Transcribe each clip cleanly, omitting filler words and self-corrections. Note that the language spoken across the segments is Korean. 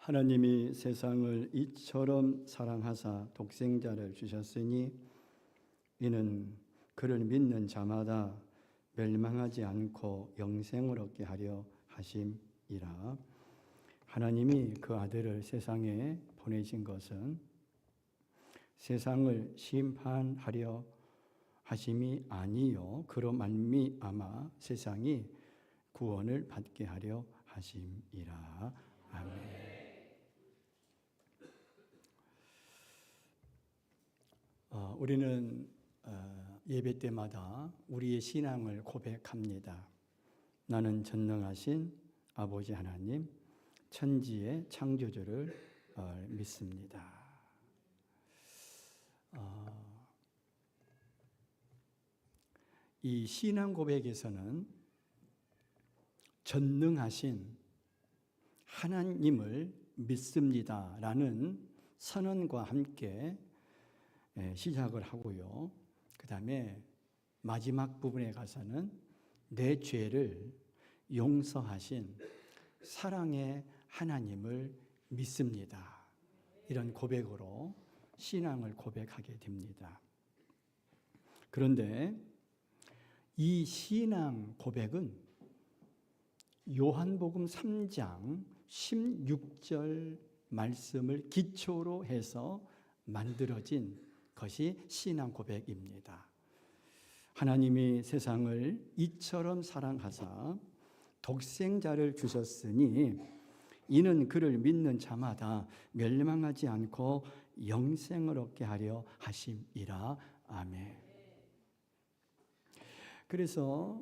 하나님이 세상을 이처럼 사랑하사 독생자를 주셨으니 이는 그를 믿는 자마다 멸망하지 않고 영생을 얻게 하려 하심이라. 하나님이 그 아들을 세상에 보내신 것은 세상을 심판하려 하심이 아니요 그로 말미암아 세상이 구원을 받게 하려 하심이라. 아멘. 우리는 예배 때마다 우리의 신앙을 고백합니다. 나는 전능하신 아버지 하나님, 천지의 창조주를 믿습니다. 이 신앙 고백에서는 전능하신 하나님을 믿습니다라는 선언과 함께 시작을 하고요. 그 다음에 마지막 부분에 가서는 내 죄를 용서하신 사랑의 하나님을 믿습니다. 이런 고백으로 신앙을 고백하게 됩니다. 그런데 이 신앙 고백은 요한복음 3장 16절 말씀을 기초로 해서 만들어진 것이 신앙 고백입니다. 하나님이 세상을 이처럼 사랑하사 독생자를 주셨으니 이는 그를 믿는 자마다 멸망하지 않고 영생을 얻게 하려 하심이라. 아멘. 그래서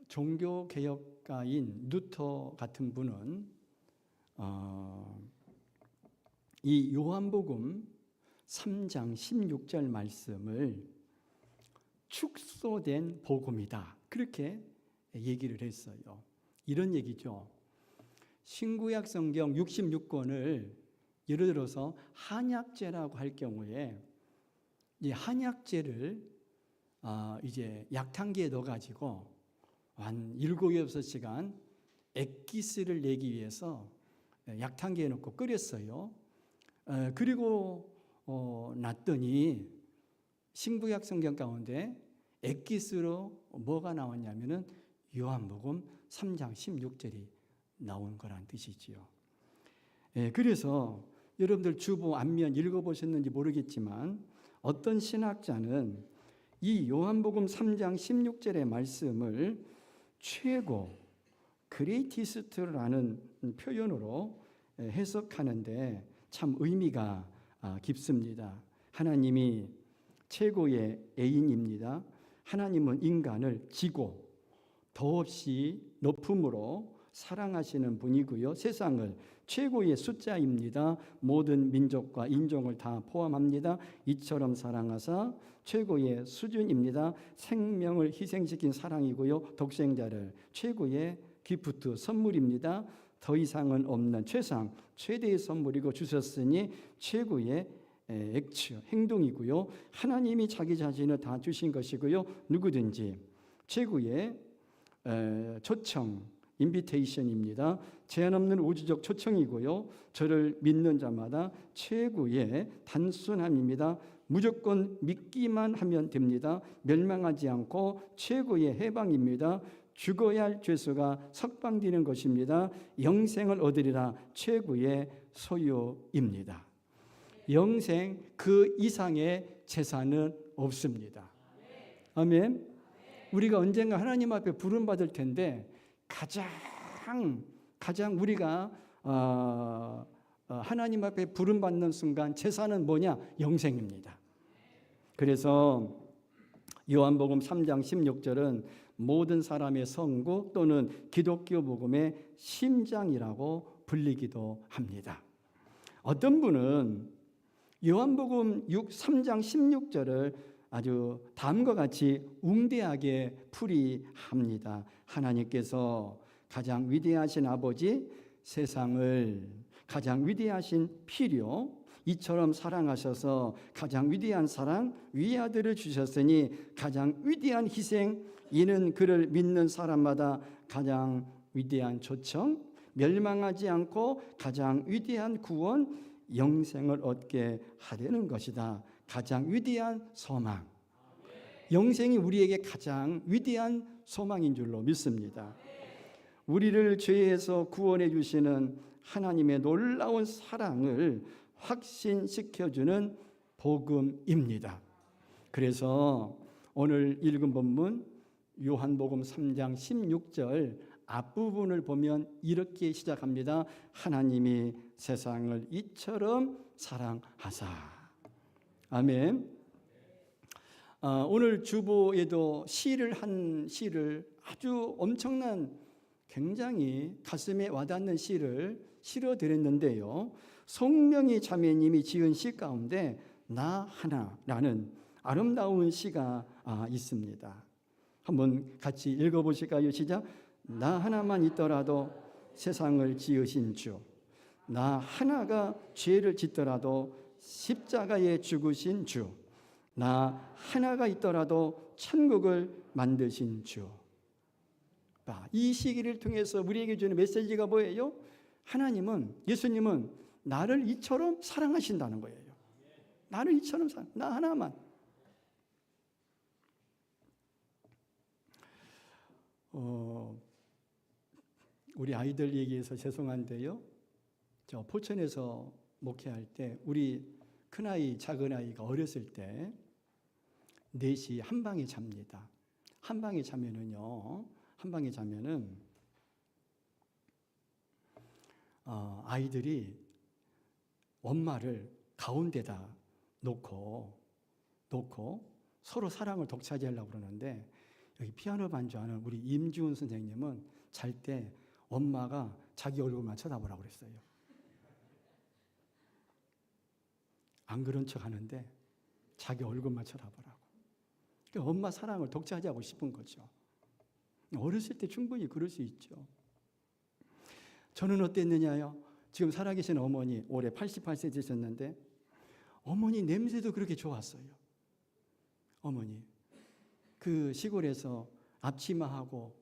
종교개혁가인 루터 같은 분은 이 요한복음 3장 16절 말씀을 축소된 복음이다, 그렇게 얘기를 했어요. 이런 얘기죠. 신구약 성경 66권을 예를 들어서 한약제라고 할 경우에 이 한약제를 이제 약탕기에 넣어가지고 한 7, 6시간 액기스를 내기 위해서 약탕기에 넣고 끓였어요. 그리고 놨더니 신구약 성경 가운데 액기스로 뭐가 나왔냐면은 요한복음 3장 16절이 나온 거란 뜻이지요. 그래서 여러분들 주보 앞면 읽어보셨는지 모르겠지만 어떤 신학자는 이 요한복음 3장 16절의 말씀을 최고, 그레이티스트라는 표현으로 해석하는데 참 의미가 깊습니다. 하나님이 최고의 애인입니다. 하나님은 인간을 지고 더없이 높음으로 사랑하시는 분이고요. 세상을 최고의 숫자입니다. 모든 민족과 인종을 다 포함합니다. 이처럼 사랑하사 최고의 수준입니다. 생명을 희생시킨 사랑이고요. 독생자를 최고의 기프트, 선물입니다. 더 이상은 없는 최상, 최대의 선물이고 주셨으니 최고의 액츠, 행동이고요. 하나님이 자기 자신을 다 주신 것이고요. 누구든지 최고의 초청, 인비테이션입니다. 제한 없는 우주적 초청이고요. 저를 믿는 자마다 최고의 단순함입니다. 무조건 믿기만 하면 됩니다. 멸망하지 않고 최고의 해방입니다. 죽어야 할 죄수가 석방되는 것입니다. 영생을 얻으리라 최고의 소유입니다. 영생 그 이상의 재산은 없습니다. 아멘. 우리가 언젠가 하나님 앞에 부름받을 텐데 가장 우리가 하나님 앞에 부름받는 순간 재산은 뭐냐? 영생입니다. 그래서 요한복음 3장 16절은 모든 사람의 선구 또는 기독교 복음의 심장이라고 불리기도 합니다. 어떤 분은 요한복음 3장 16절을 아주 다음과 같이 웅대하게 풀이합니다. 하나님께서 가장 위대하신 아버지, 세상을 가장 위대하신 필요, 이처럼 사랑하셔서 가장 위대한 사랑, 위아들을 주셨으니 가장 위대한 희생, 이는 그를 믿는 사람마다 가장 위대한 초청, 멸망하지 않고 가장 위대한 구원, 영생을 얻게 하려는 것이다. 가장 위대한 소망. 영생이 우리에게 가장 위대한 소망인 줄로 믿습니다. 우리를 죄에서 구원해 주시는 하나님의 놀라운 사랑을 확신시켜주는 복음입니다. 그래서 오늘 읽은 본문 요한복음 3장 16절 앞부분을 보면 이렇게 시작합니다. 하나님이 세상을 이처럼 사랑하사. 아멘. 오늘 주보에도 시를 아주 엄청난 굉장히 가슴에 와닿는 시를 실어드렸는데요. 송명희 자매님이 지은 시 가운데 나 하나라는 아름다운 시가 있습니다. 한번 같이 읽어보실까요? 시작. 나 하나만 있더라도 세상을 지으신 주, 나 하나가 죄를 짓더라도 십자가에 죽으신 주, 나 하나가 있더라도 천국을 만드신 주. 이 시기를 통해서 우리에게 주는 메시지가 뭐예요? 하나님은, 예수님은 나를 이처럼 사랑하신다는 거예요. 나를 이처럼 나 하나만. 우리 아이들 얘기해서 죄송한데요. 저 포천에서 목회할 때 우리 큰아이, 작은아이가 어렸을 때 넷이 한 방에 잡니다. 한 방에 자면은 아이들이 엄마를 가운데다 놓고 서로 사랑을 독차지하려고 그러는데 여기 피아노 반주하는 우리 임지훈 선생님은 잘 때 엄마가 자기 얼굴만 쳐다보라고 그랬어요. 안 그런 척 하는데 자기 얼굴만 쳐다보라고. 그러니까 엄마 사랑을 독차지하고 싶은 거죠. 어렸을 때 충분히 그럴 수 있죠. 저는 어땠느냐요? 지금 살아계신 어머니 올해 88세 되셨는데 어머니 냄새도 그렇게 좋았어요. 어머니 그 시골에서 앞치마하고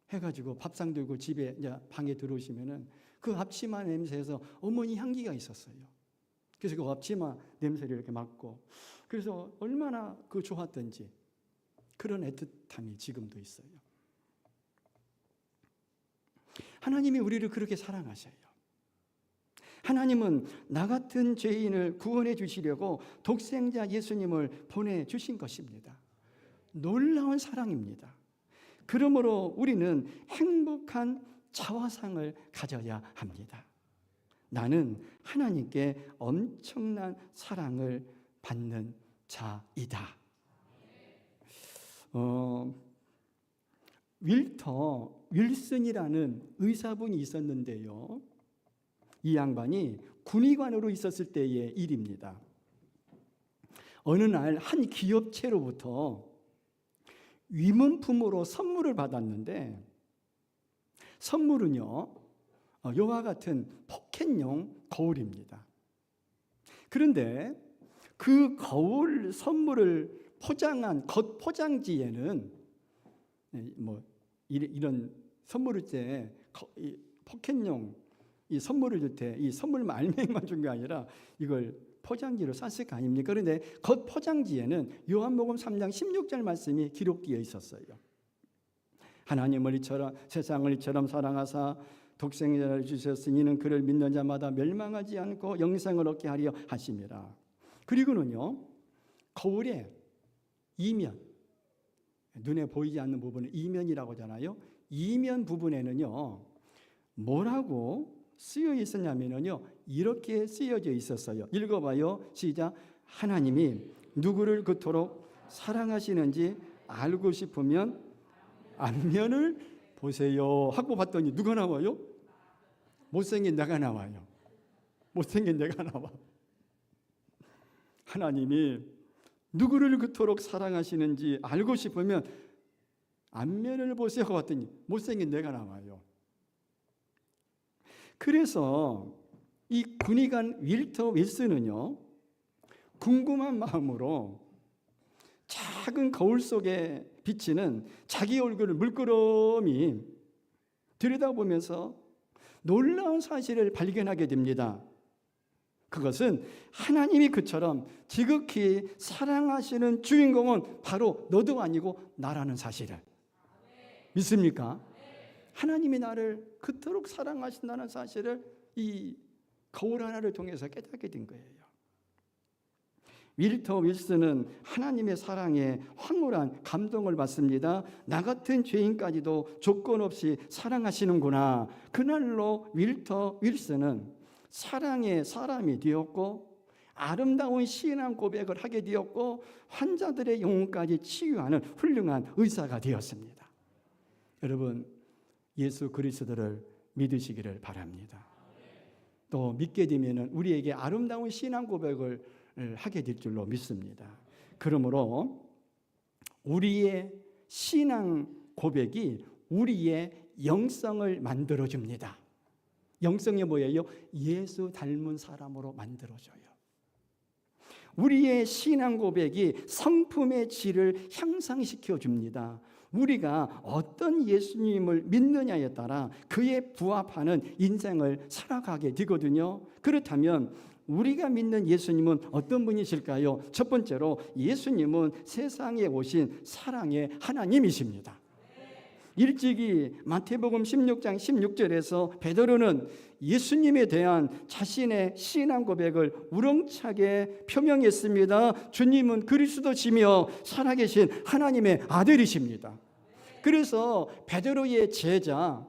해가지고 밥상 들고 집에 이제 방에 들어오시면은 그 앞치마 냄새에서 어머니 향기가 있었어요. 그래서 그 앞치마 냄새를 이렇게 맡고 그래서 얼마나 그 좋았던지 그런 애틋함이 지금도 있어요. 하나님이 우리를 그렇게 사랑하셔요. 하나님은 나 같은 죄인을 구원해 주시려고 독생자 예수님을 보내주신 것입니다. 놀라운 사랑입니다. 그러므로 우리는 행복한 자화상을 가져야 합니다. 나는 하나님께 엄청난 사랑을 받는 자이다. 윌슨이라는 의사분이 있었는데요. 이 양반이 군의관으로 있었을 때의 일입니다. 어느 날 한 기업체로부터 위문품으로 선물을 받았는데 선물은요 이와 같은 포켓용 거울입니다. 그런데 그 거울 선물을 포장한 겉 포장지에는 이런 선물을 때 포켓용 이 선물을 줄 때 이 선물 알맹이만 준 게 아니라 이걸 포장지로 쌌을 거 아닙니까? 그런데 겉 포장지에는 요한복음 3장 16절 말씀이 기록되어 있었어요. 하나님을 이처럼 세상을 이처럼 사랑하사 독생자를 주셨으니 이는 그를 믿는 자마다 멸망하지 않고 영생을 얻게 하려 하심이라. 그리고는요 거울의 이면, 눈에 보이지 않는 부분을 이면이라고 하잖아요. 이면 부분에는요 뭐라고 쓰여 있었냐면요 이렇게 쓰여져 있었어요. 읽어봐요. 시작. 하나님이 누구를 그토록 사랑하시는지 알고 싶으면 앞면을 보세요 하고 봤더니 누가 나와요? 못생긴 내가 나와요. 못생긴 내가 나와. 하나님이 누구를 그토록 사랑하시는지 알고 싶으면 앞면을 보세요 하고 봤더니 못생긴 내가 나와요. 그래서 이 군의관 윌터 윌슨은요 궁금한 마음으로 작은 거울 속에 비치는 자기 얼굴을 물끄러미 들여다보면서 놀라운 사실을 발견하게 됩니다. 그것은 하나님이 그처럼 지극히 사랑하시는 주인공은 바로 너도 아니고 나라는 사실을 믿습니까? 하나님이 나를 그토록 사랑하신다는 사실을 이 거울 하나를 통해서 깨닫게 된 거예요. 윌터 윌슨은 하나님의 사랑에 황홀한 감동을 받습니다. 나 같은 죄인까지도 조건 없이 사랑하시는구나. 그날로 윌터 윌슨은 사랑의 사람이 되었고 아름다운 신앙 고백을 하게 되었고 환자들의 영혼까지 치유하는 훌륭한 의사가 되었습니다. 여러분, 예수 그리스도를 믿으시기를 바랍니다. 또 믿게 되면 우리에게 아름다운 신앙 고백을 하게 될 줄로 믿습니다. 그러므로 우리의 신앙 고백이 우리의 영성을 만들어줍니다. 영성이 뭐예요? 예수 닮은 사람으로 만들어줘요. 우리의 신앙 고백이 성품의 질을 향상시켜 줍니다. 우리가 어떤 예수님을 믿느냐에 따라 그에 부합하는 인생을 살아가게 되거든요. 그렇다면 우리가 믿는 예수님은 어떤 분이실까요? 첫 번째로 예수님은 세상에 오신 사랑의 하나님이십니다. 일찍이 마태복음 16장 16절에서 베드로는 예수님에 대한 자신의 신앙 고백을 우렁차게 표명했습니다. 주님은 그리스도시며 살아계신 하나님의 아들이십니다. 그래서 베드로의 제자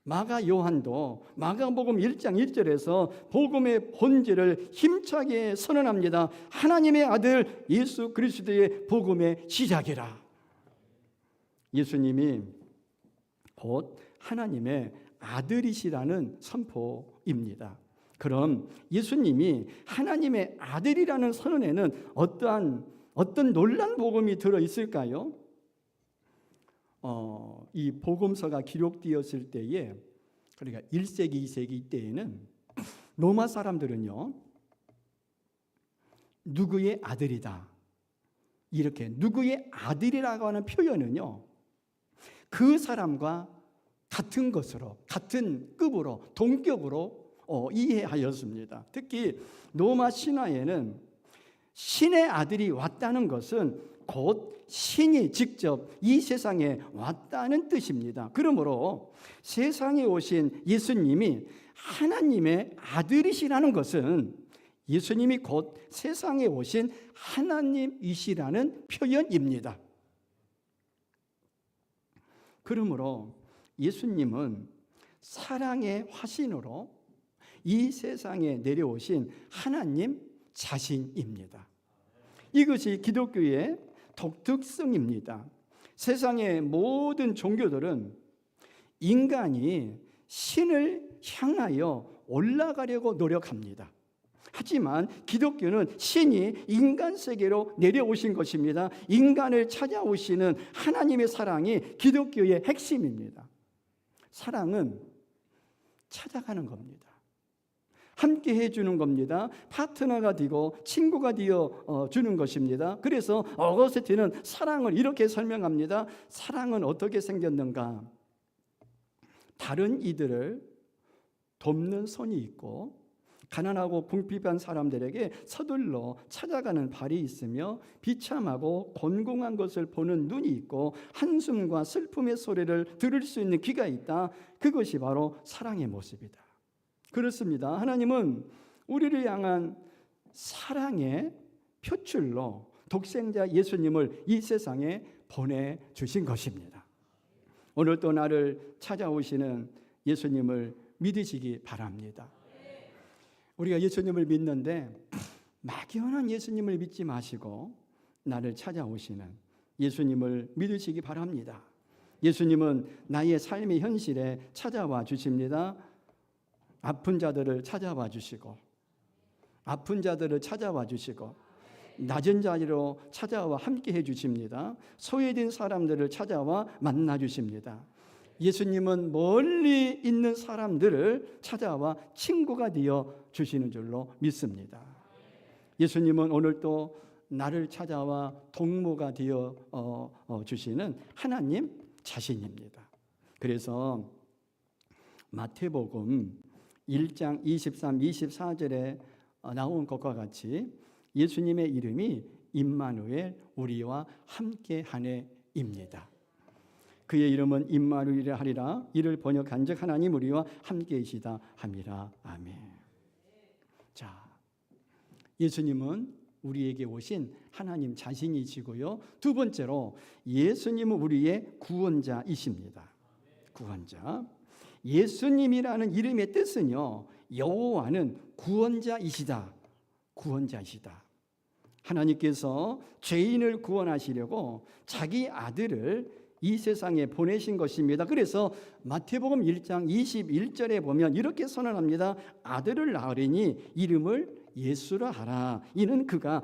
마가 요한도 마가복음 1장 1절에서 복음의 본질을 힘차게 선언합니다. 하나님의 아들 예수 그리스도의 복음의 시작이라. 예수님이 곧 하나님의 아들이시라는 선포입니다. 그럼 예수님이 하나님의 아들이라는 선언에는 어떤 놀란 복음이 들어있을까요? 이 복음서가 기록되었을 때에, 그러니까 1세기, 2세기 때에는 로마 사람들은요, 누구의 아들이다, 이렇게 누구의 아들이라고 하는 표현은요, 그 사람과 같은 것으로, 같은 급으로, 동격으로 이해하였습니다. 특히 로마 신화에는 신의 아들이 왔다는 것은 곧 신이 직접 이 세상에 왔다는 뜻입니다. 그러므로 세상에 오신 예수님이 하나님의 아들이시라는 것은 예수님이 곧 세상에 오신 하나님이시라는 표현입니다. 그러므로 예수님은 사랑의 화신으로 이 세상에 내려오신 하나님 자신입니다. 이것이 기독교의 독특성입니다. 세상의 모든 종교들은 인간이 신을 향하여 올라가려고 노력합니다. 하지만 기독교는 신이 인간 세계로 내려오신 것입니다. 인간을 찾아오시는 하나님의 사랑이 기독교의 핵심입니다. 사랑은 찾아가는 겁니다. 함께 해주는 겁니다. 파트너가 되고 친구가 되어 주는 것입니다. 그래서 어거스틴은 사랑을 이렇게 설명합니다. 사랑은 어떻게 생겼는가? 다른 이들을 돕는 손이 있고 가난하고 궁핍한 사람들에게 서둘러 찾아가는 발이 있으며 비참하고 곤궁한 것을 보는 눈이 있고 한숨과 슬픔의 소리를 들을 수 있는 귀가 있다. 그것이 바로 사랑의 모습이다. 그렇습니다. 하나님은 우리를 향한 사랑의 표출로 독생자 예수님을 이 세상에 보내주신 것입니다. 오늘 또 나를 찾아오시는 예수님을 믿으시기 바랍니다. 우리가 예수님을 믿는데 막연한 예수님을 믿지 마시고 나를 찾아오시는 예수님을 믿으시기 바랍니다. 예수님은 나의 삶의 현실에 찾아와 주십니다. 아픈 자들을 찾아와 주시고 아픈 자들을 찾아와 주시고 낮은 자리로 찾아와 함께 해 주십니다. 소외된 사람들을 찾아와 만나 주십니다. 예수님은 멀리 있는 사람들을 찾아와 친구가 되어 주시는 줄로 믿습니다. 예수님은 오늘 또 나를 찾아와 동무가 되어 주시는 하나님 자신입니다. 그래서 마태복음 1장 23, 24절에 나온 것과 같이 예수님의 이름이 임마누엘, 우리와 함께하네입니다. 그의 이름은 임마누엘이라 하리라. 이를 번역한즉 하나님 우리와 함께이시다 함이라. 아멘. 자, 예수님은 우리에게 오신 하나님 자신이시고요. 두 번째로 예수님은 우리의 구원자이십니다. 구원자. 예수님이라는 이름의 뜻은요, 여호와는 구원자이시다. 구원자이시다. 하나님께서 죄인을 구원하시려고 자기 아들을 이 세상에 보내신 것입니다. 그래서 마태복음 1장 21절에 보면 이렇게 선언합니다. 아들을 낳으리니 이름을 예수라 하라. 이는 그가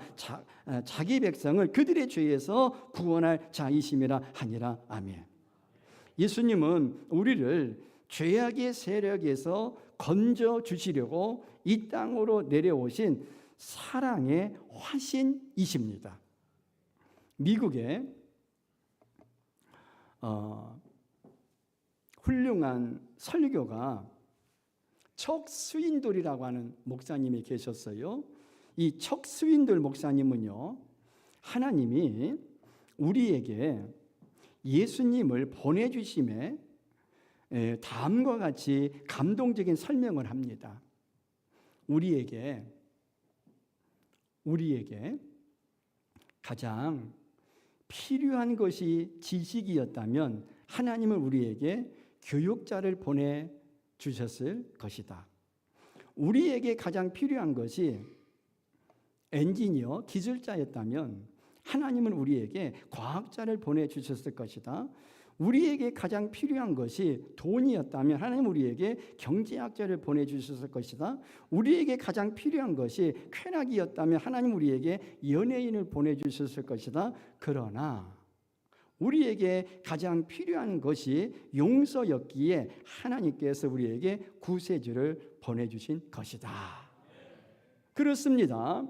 자기 백성을 그들의 죄에서 구원할 자이심이라 하니라. 아멘. 예수님은 우리를 죄악의 세력에서 건져 주시려고 이 땅으로 내려오신 사랑의 화신이십니다. 미국의 훌륭한 설교가 척 스윈돌이라고 하는 목사님이 계셨어요. 이 척 스윈돌 목사님은요, 하나님이 우리에게 예수님을 보내주심에 다음과 같이 감동적인 설명을 합니다. 우리에게 가장 필요한 것이 지식이었다면 하나님은 우리에게 교육자를 보내주셨을 것이다. 우리에게 가장 필요한 것이 엔지니어, 기술자였다면 하나님은 우리에게 과학자를 보내주셨을 것이다. 우리에게 가장 필요한 것이 돈이었다면 하나님은 우리에게 경제학자를 보내주셨을 것이다. 우리에게 가장 필요한 것이 쾌락이었다면 하나님은 우리에게 연예인을 보내주셨을 것이다. 그러나 우리에게 가장 필요한 것이 용서였기에 하나님께서 우리에게 구세주를 보내주신 것이다. 그렇습니다.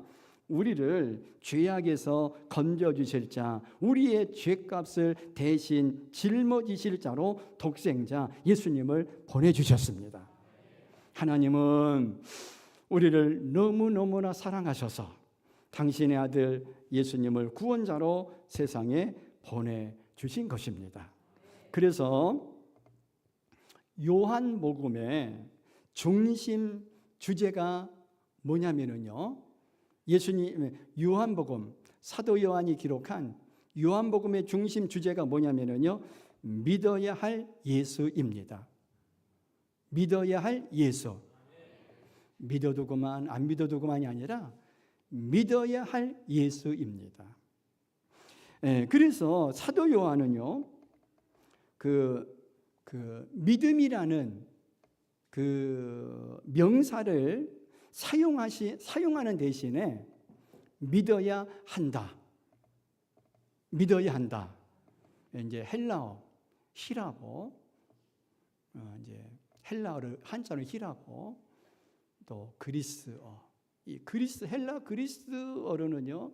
우리를 죄악에서 건져주실 자, 우리의 죄값을 대신 짊어지실 자로 독생자 예수님을 보내주셨습니다. 하나님은 우리를 너무너무나 사랑하셔서 당신의 아들 예수님을 구원자로 세상에 보내주신 것입니다. 그래서 요한복음의 중심 주제가 뭐냐면요, 예수님 요한복음, 사도 요한이 기록한 요한복음의 중심 주제가 뭐냐면요, 믿어야 할 예수입니다. 믿어야 할 예수. 믿어도 그만 안 믿어도 그만이 아니라 믿어야 할 예수입니다. 그래서 사도 요한은요, 그 믿음이라는 그 명사를 사용하는 대신에 믿어야 한다. 믿어야 한다. 이제 헬라어, 히라보, 이제 헬라어를 한자로 히라보, 또 그리스어. 이 헬라 그리스어로는요,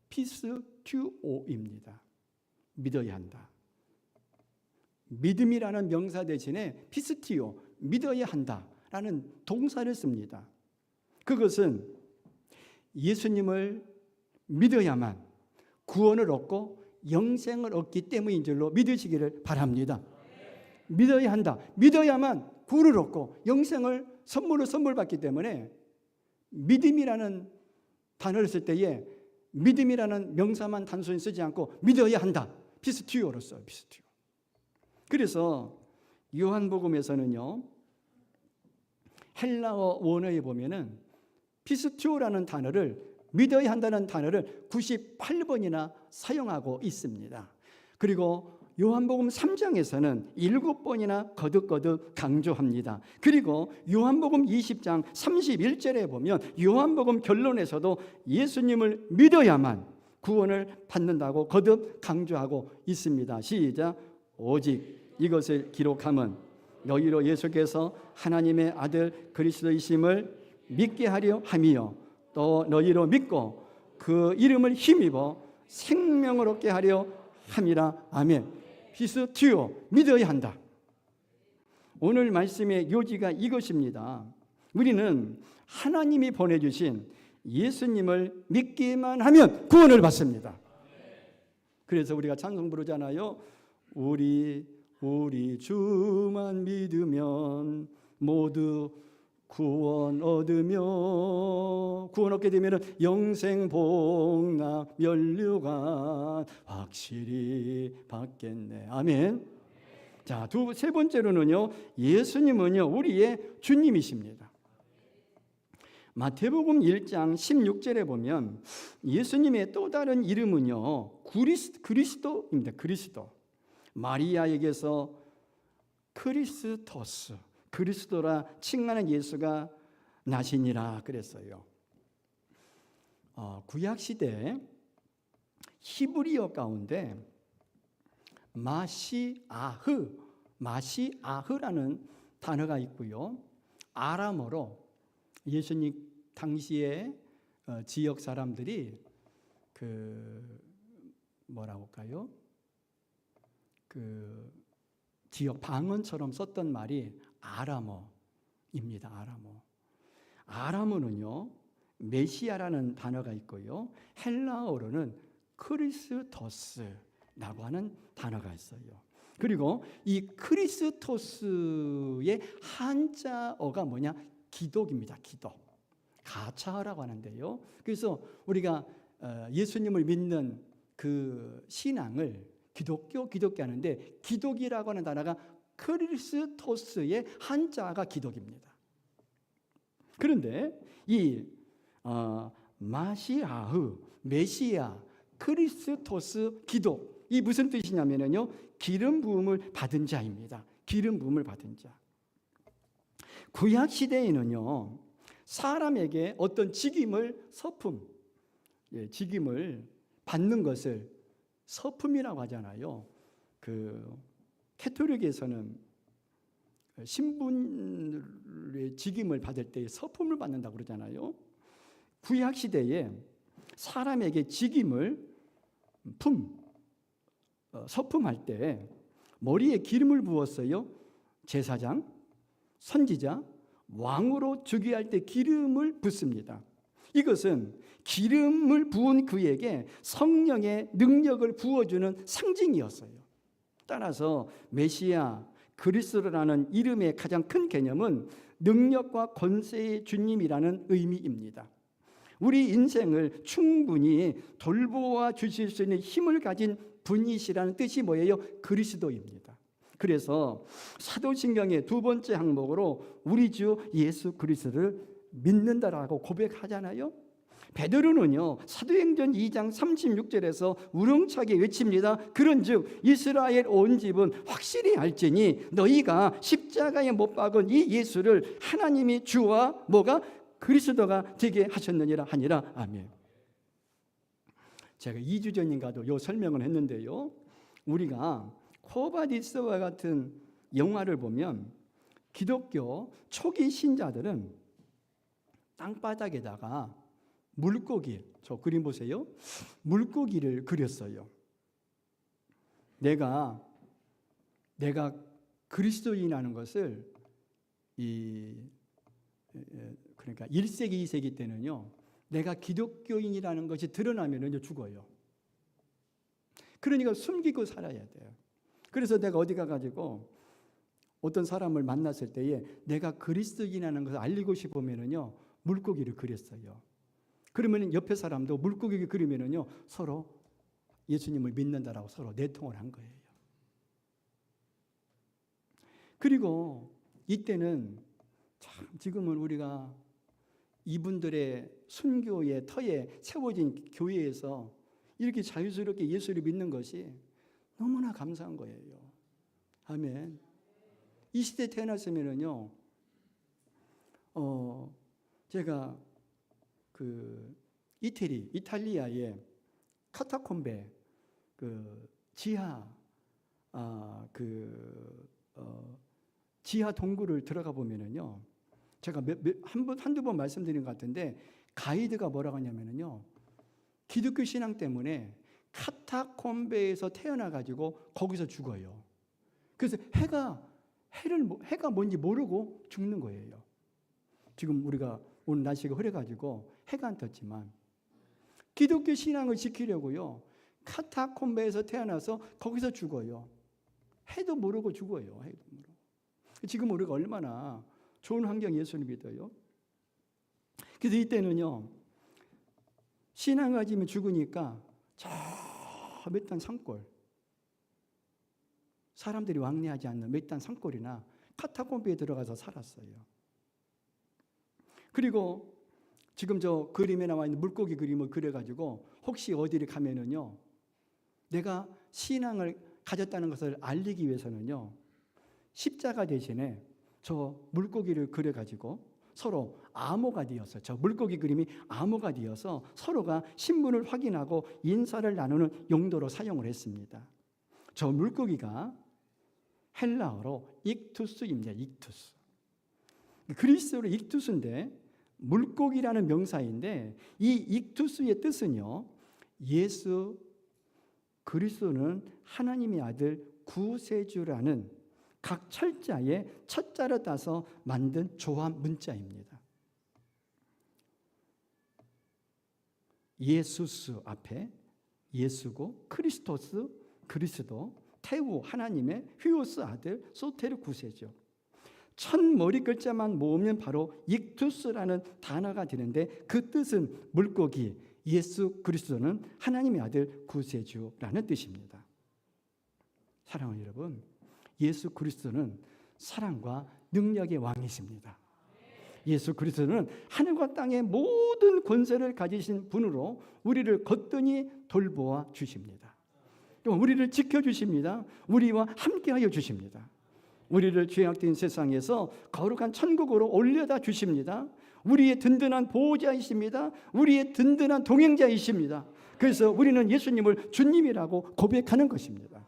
피스튜오입니다. 믿어야 한다. 믿음이라는 명사 대신에 피스티오, 믿어야 한다라는 동사를 씁니다. 그것은 예수님을 믿어야만 구원을 얻고 영생을 얻기 때문인 줄로 믿으시기를 바랍니다. 믿어야 한다. 믿어야만 구원을 얻고 영생을 선물 받기 때문에 믿음이라는 단어를 쓸 때에 믿음이라는 명사만 단순히 쓰지 않고 믿어야 한다. 피스티오로 써요. 피스티오. 그래서 요한복음에서는요, 헬라어 원어에 보면은 피스티오라는 단어를, 믿어야 한다는 단어를 98번이나 사용하고 있습니다. 그리고 요한복음 3장에서는 7번이나 거듭거듭 강조합니다. 그리고 요한복음 20장 31절에 보면 요한복음 결론에서도 예수님을 믿어야만 구원을 받는다고 거듭 강조하고 있습니다. 시작. 오직 이것을 기록함은 너희로 예수께서 하나님의 아들 그리스도이심을 믿게 하려 함이요, 또 너희로 믿고 그 이름을 힘입어 생명을 얻게 하려 함이라. 아멘. 피스티오, 믿어야 한다. 오늘 말씀의 요지가 이것입니다. 우리는 하나님이 보내주신 예수님을 믿기만 하면 구원을 받습니다. 그래서 우리가 찬송 부르잖아요. 우리 주만 믿으면 모두 구원 얻게 되면 영생 복락 면류관 확실히 받겠네. 아멘. 자, 세 번째로는요, 예수님은요 우리의 주님이십니다. 마태복음 1장 16절에 보면 예수님의 또 다른 이름은요 그리스도입니다. 그리스도. 마리아에게서 크리스토스, 그리스도라 칭하는 예수가 나시니라 그랬어요. 구약시대 히브리어 가운데 마시아흐라는 단어가 있고요. 아람어로 예수님 당시에 지역 사람들이 뭐라고 할까요? 지역 방언처럼 썼던 말이 아람어입니다. 아람어는요 메시아라는 단어가 있고요. 헬라어로는 크리스토스라고 하는 단어가 있어요. 그리고 이 크리스토스의 한자어가 뭐냐? 기독입니다. 기독. 가차라고 하는데요. 그래서 우리가 예수님을 믿는 그 신앙을 기독교 하는데 기독이라고 하는 단어가 크리스토스의 한자가 기독입니다. 그런데 이 마시아흐, 메시아, 크리스토스, 기독 이 무슨 뜻이냐면요 기름 부음을 받은 자입니다. 기름 부음을 받은 자. 구약 시대에는요 사람에게 어떤 직임을 직임을 받는 것을 서품이라고 하잖아요. 캐톨릭에서는 신분의 직임을 받을 때 서품을 받는다고 그러잖아요. 구약 시대에 사람에게 직임을 서품할 때 머리에 기름을 부었어요. 제사장, 선지자, 왕으로 즉위할 때 기름을 붓습니다. 이것은 기름을 부은 그에게 성령의 능력을 부어주는 상징이었어요. 따라서 메시아, 그리스도라는 이름의 가장 큰 개념은 능력과 권세의 주님이라는 의미입니다. 우리 인생을 충분히 돌보아 주실 수 있는 힘을 가진 분이시라는 뜻이 뭐예요? 그리스도입니다. 그래서 사도신경의 두 번째 항목으로 우리 주 예수 그리스도를 믿는다라고 고백하잖아요. 베드로는요 사도행전 2장 36절에서 우렁차게 외칩니다. 그런즉 이스라엘 온 집은 확실히 알지니 너희가 십자가에 못 박은 이 예수를 하나님이 주와 뭐가 그리스도가 되게 하셨느니라 하니라. 아멘. 제가 2주 전인가도 요 설명을 했는데요. 우리가 코바디스와 같은 영화를 보면 기독교 초기 신자들은 땅바닥에다가 물고기, 저 그림 보세요. 물고기를 그렸어요. 내가 그리스도인이라는 것을 그러니까 1세기, 2세기 때는요. 내가 기독교인이라는 것이 드러나면 죽어요. 그러니까 숨기고 살아야 돼요. 그래서 내가 어디 가가지고 어떤 사람을 만났을 때에 내가 그리스도인이라는 것을 알리고 싶으면요. 물고기를 그렸어요. 그러면 옆에 사람도 물고기 그리면요 서로 예수님을 믿는다라고 서로 내통을 한 거예요. 그리고 이때는 참 지금은 우리가 이분들의 순교의 터에 세워진 교회에서 이렇게 자유스럽게 예수를 믿는 것이 너무나 감사한 거예요. 아멘. 이 시대에 태어났으면요, 제가 이탈리아의 카타콤베 지하 동굴을 들어가 보면은요, 제가 한두 번 말씀드린 것 같은데 가이드가 뭐라고 하냐면요, 기독교 신앙 때문에 카타콤베에서 태어나 가지고 거기서 죽어요. 그래서 해가 해가 뭔지 모르고 죽는 거예요. 지금 우리가 오늘 날씨가 흐려가지고 해가 안 떴지만 기독교 신앙을 지키려고요. 카타콤베에서 태어나서 거기서 죽어요. 해도 모르고 죽어요. 해도 모르고. 지금 우리가 얼마나 좋은 환경 예수를 믿어요. 그래서 이때는요. 신앙을 가지면 죽으니까 저 몇 단 산골, 사람들이 왕래하지 않는 몇 단 산골이나 카타콤베에 들어가서 살았어요. 그리고 지금 저 그림에 나와 있는 물고기 그림을 그려가지고 혹시 어디를 가면은요, 내가 신앙을 가졌다는 것을 알리기 위해서는요, 십자가 대신에 저 물고기를 그려가지고 서로 암호가 되어서, 저 물고기 그림이 암호가 되어서 서로가 신분을 확인하고 인사를 나누는 용도로 사용을 했습니다. 저 물고기가 헬라어로 익투스입니다. 익투스. 그리스어로 익투스인데 물고기라는 명사인데 이 익투스의 뜻은요, 예수 그리스도는 하나님의 아들 구세주라는 각 철자의 첫 자를 따서 만든 조합 문자입니다. 예수스 앞에 예수고, 크리스토스 그리스도, 테우 하나님의, 휴오스 아들, 소테르 구세주. 첫 머리 글자만 모으면 바로 익투스라는 단어가 되는데 그 뜻은 물고기, 예수 그리스도는 하나님의 아들 구세주라는 뜻입니다. 사랑하는 여러분, 예수 그리스도는 사랑과 능력의 왕이십니다. 예수 그리스도는 하늘과 땅의 모든 권세를 가지신 분으로 우리를 거뜬히 돌보아 주십니다. 또 우리를 지켜주십니다. 우리와 함께하여 주십니다. 우리를 죄악된 세상에서 거룩한 천국으로 올려다 주십니다. 우리의 든든한 보호자이십니다. 우리의 든든한 동행자이십니다. 그래서 우리는 예수님을 주님이라고 고백하는 것입니다.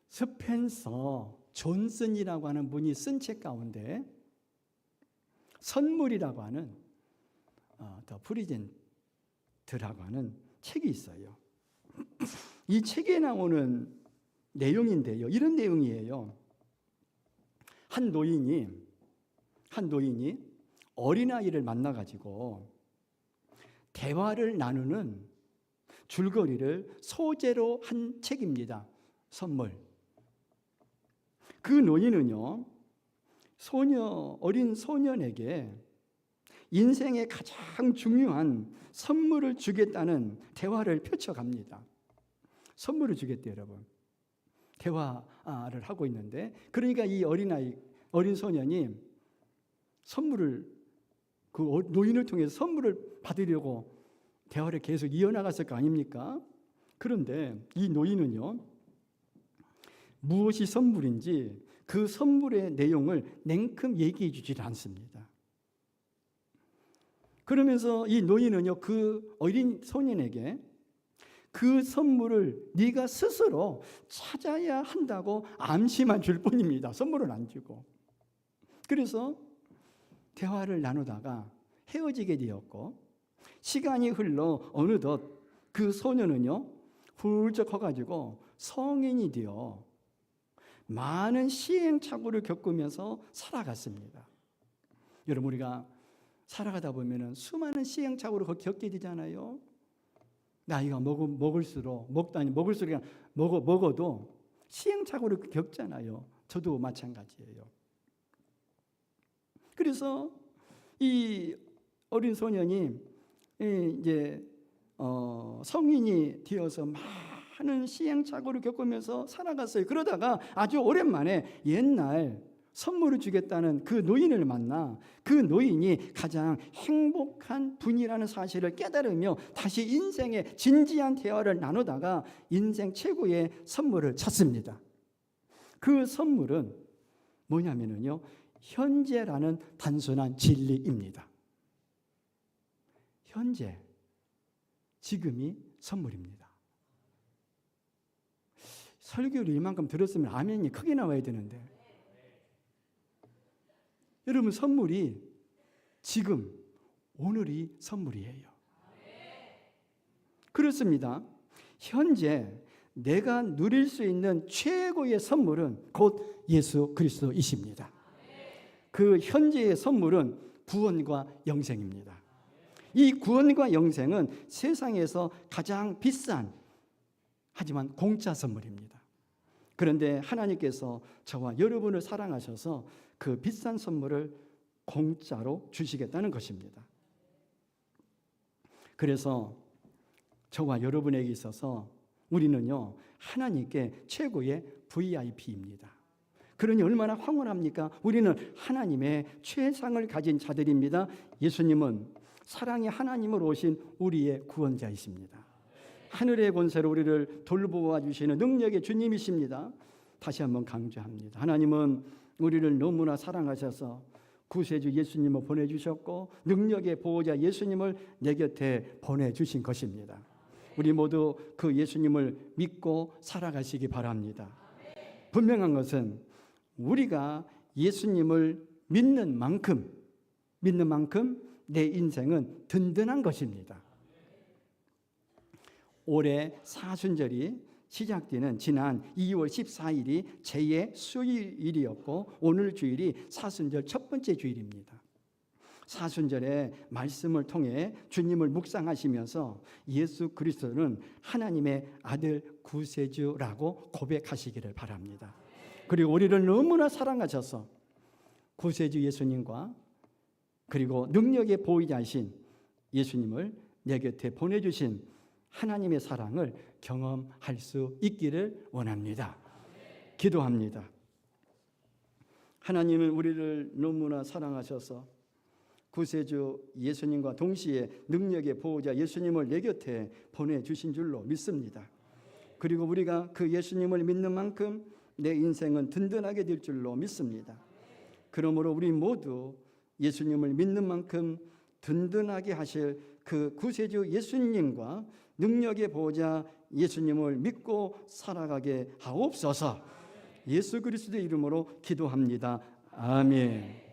스펜서 존슨이라고 하는 분이 쓴 책 가운데 선물이라고 하는 더 프리젠트라고 하는 책이 있어요. 이 책에 나오는 내용인데요, 이런 내용이에요. 한 노인이 어린아이를 만나가지고 대화를 나누는 줄거리를 소재로 한 책입니다. 선물. 그 노인은요, 어린 소년에게 인생의 가장 중요한 선물을 주겠다는 대화를 펼쳐갑니다. 선물을 주겠대요, 여러분. 대화를 하고 있는데, 그러니까 이 어린 소년이 선물을, 그 노인을 통해서 선물을 받으려고 대화를 계속 이어나갔을 거 아닙니까? 그런데 이 노인은요, 무엇이 선물인지 그 선물의 내용을 냉큼 얘기해 주질 않습니다. 그러면서 이 노인은요, 그 어린 소년에게 그 선물을 네가 스스로 찾아야 한다고 암시만 줄 뿐입니다. 선물을 안 주고. 그래서 대화를 나누다가 헤어지게 되었고, 시간이 흘러 어느덧 그 소년은요, 훌쩍 커가지고 성인이 되어 많은 시행착오를 겪으면서 살아갔습니다. 여러분, 우리가 살아가다 보면 수많은 시행착오를 겪게 되잖아요. 나이가 먹을수록 먹어도 시행착오를 겪잖아요. 저도 마찬가지예요. 그래서 이 어린 소년이 이제 성인이 되어서 많은 시행착오를 겪으면서 살아갔어요. 그러다가 아주 오랜만에 옛날 선물을 주겠다는 그 노인을 만나 그 노인이 가장 행복한 분이라는 사실을 깨달으며 다시 인생의 진지한 대화를 나누다가 인생 최고의 선물을 찾습니다. 그 선물은 뭐냐면요, 현재라는 단순한 진리입니다. 현재, 지금이 선물입니다. 설교를 이만큼 들었으면 아멘이 크게 나와야 되는데, 여러분, 선물이 지금, 오늘이 선물이에요. 그렇습니다. 현재 내가 누릴 수 있는 최고의 선물은 곧 예수 그리스도이십니다. 그 현재의 선물은 구원과 영생입니다. 이 구원과 영생은 세상에서 가장 비싼 하지만 공짜 선물입니다. 그런데 하나님께서 저와 여러분을 사랑하셔서 그 비싼 선물을 공짜로 주시겠다는 것입니다. 그래서 저와 여러분에게 있어서 우리는요, 하나님께 최고의 VIP입니다. 그러니 얼마나 황홀합니까? 우리는 하나님의 최상을 가진 자들입니다. 예수님은 사랑의 하나님으로 오신 우리의 구원자이십니다. 하늘의 권세로 우리를 돌보아 주시는 능력의 주님이십니다. 다시 한번 강조합니다. 하나님은 우리를 너무나 사랑하셔서 구세주 예수님을 보내주셨고 능력의 보호자 예수님을 내 곁에 보내주신 것입니다. 우리 모두 그 예수님을 믿고 살아가시기 바랍니다. 분명한 것은 우리가 예수님을 믿는 만큼 내 인생은 든든한 것입니다. 올해 사순절이 시작되는 지난 2월 14일이 제2의 수요일이었고 오늘 주일이 사순절 첫 번째 주일입니다. 사순절의 말씀을 통해 주님을 묵상하시면서 예수 그리스도는 하나님의 아들 구세주라고 고백하시기를 바랍니다. 그리고 우리를 너무나 사랑하셔서 구세주 예수님과 그리고 능력의 보호자이신 예수님을 내 곁에 보내주신 하나님의 사랑을 경험할 수 있기를 원합니다. 기도합니다. 하나님은 우리를 너무나 사랑하셔서 구세주 예수님과 동시에 능력의 보호자 예수님을 내 곁에 보내주신 줄로 믿습니다. 그리고 우리가 그 예수님을 믿는 만큼 내 인생은 든든하게 될 줄로 믿습니다. 그러므로 우리 모두 예수님을 믿는 만큼 든든하게 하실 그 구세주 예수님과 능력의 보호자 예수님을 믿고 살아가게 하옵소서. 예수 그리스도의 이름으로 기도합니다. 아멘.